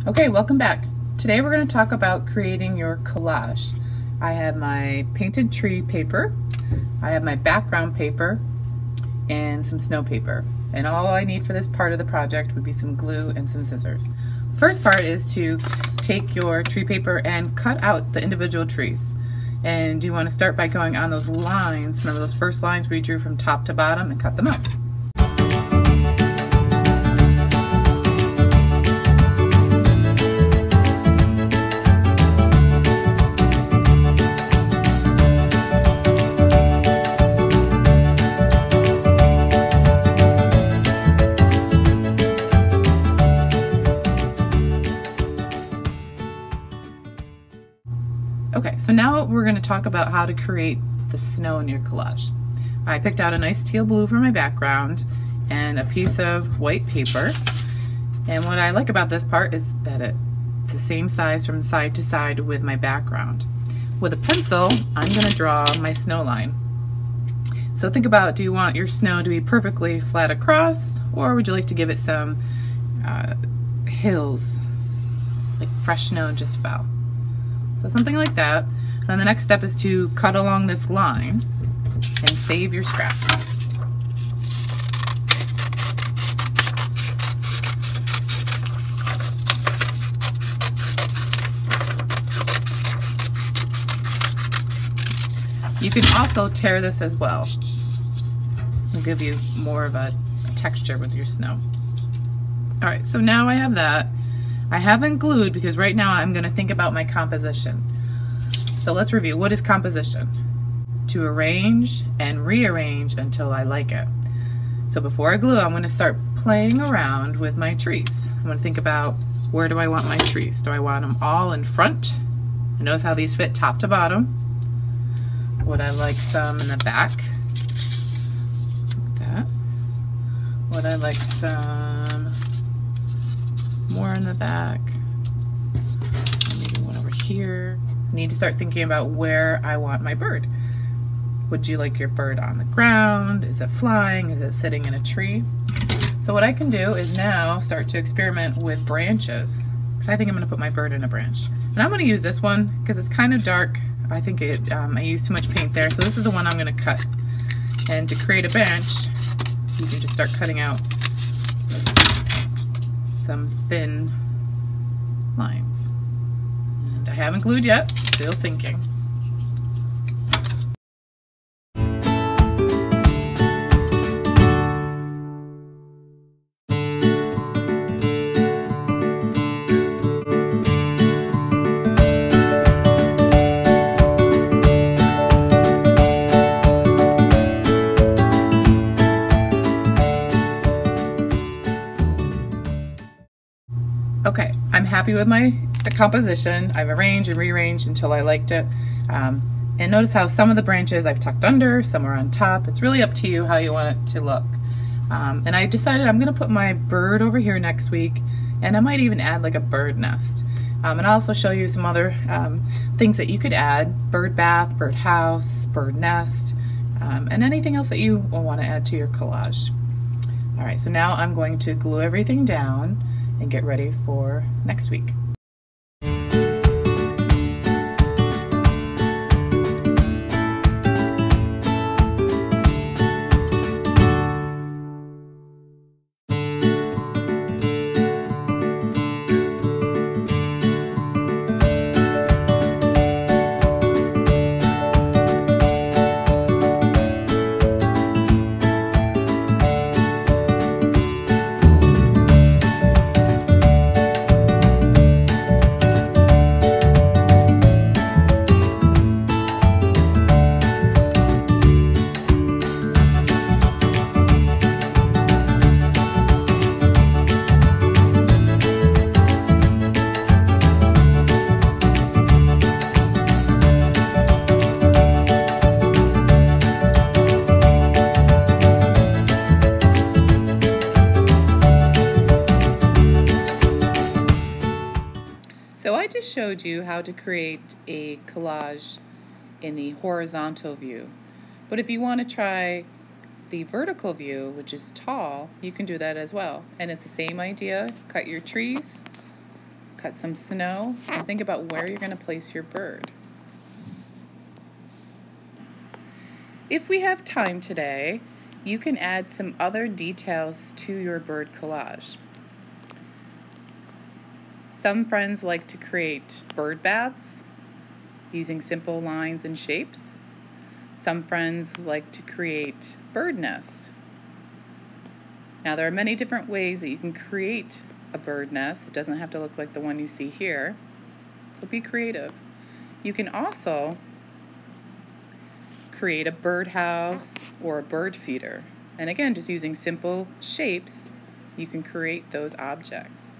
Okay, welcome back. Today we're going to talk about creating your collage. I have my painted tree paper, I have my background paper, and some snow paper. And all I need for this part of the project would be some glue and some scissors. The first part is to take your tree paper and cut out the individual trees. And you want to start by going on those lines, remember those first lines where you drew from top to bottom, and cut them out. Okay, so now we're going to talk about how to create the snow in your collage. I picked out a nice teal blue for my background and a piece of white paper. And what I like about this part is that it's the same size from side to side with my background. With a pencil, I'm going to draw my snow line. So think about, do you want your snow to be perfectly flat across, or would you like to give it some hills, like fresh snow just fell? So something like that. And then the next step is to cut along this line and save your scraps. You can also tear this as well. It'll give you more of a texture with your snow. All right, so now I have that. I haven't glued because right now I'm going to think about my composition. So let's review. What is composition? To arrange and rearrange until I like it. So before I glue, I'm going to start playing around with my trees. I'm going to think about, where do I want my trees? Do I want them all in front? And notice how these fit top to bottom. Would I like some in the back? Like that. Would I like some more in the back? Maybe one over here. I need to start thinking about where I want my bird. Would you like your bird on the ground? Is it flying? Is it sitting in a tree? So what I can do is now start to experiment with branches, because I think I'm going to put my bird in a branch. And I'm going to use this one because it's kind of dark. I think I used too much paint there, so this is the one I'm going to cut. And to create a branch, you can just start cutting out some thin lines. And I haven't glued yet, still thinking. Okay, I'm happy with the composition. I've arranged and rearranged until I liked it. And notice how some of the branches I've tucked under, some are on top. It's really up to you how you want it to look. And I decided I'm gonna put my bird over here next week, and I might even add like a bird nest. And I'll also show you some other things that you could add: bird bath, bird house, bird nest, and anything else that you will want to add to your collage. All right, so now I'm going to glue everything down and get ready for next week. So I just showed you how to create a collage in the horizontal view. But if you want to try the vertical view, which is tall, you can do that as well. And it's the same idea. Cut your trees cut some snow, and think about where you're going to place your bird. If we have time today, you can add some other details to your bird collage. Some friends like to create bird baths using simple lines and shapes. Some friends like to create bird nests. Now, there are many different ways that you can create a bird nest. It doesn't have to look like the one you see here. So be creative. You can also create a birdhouse or a bird feeder. And again, just using simple shapes, you can create those objects.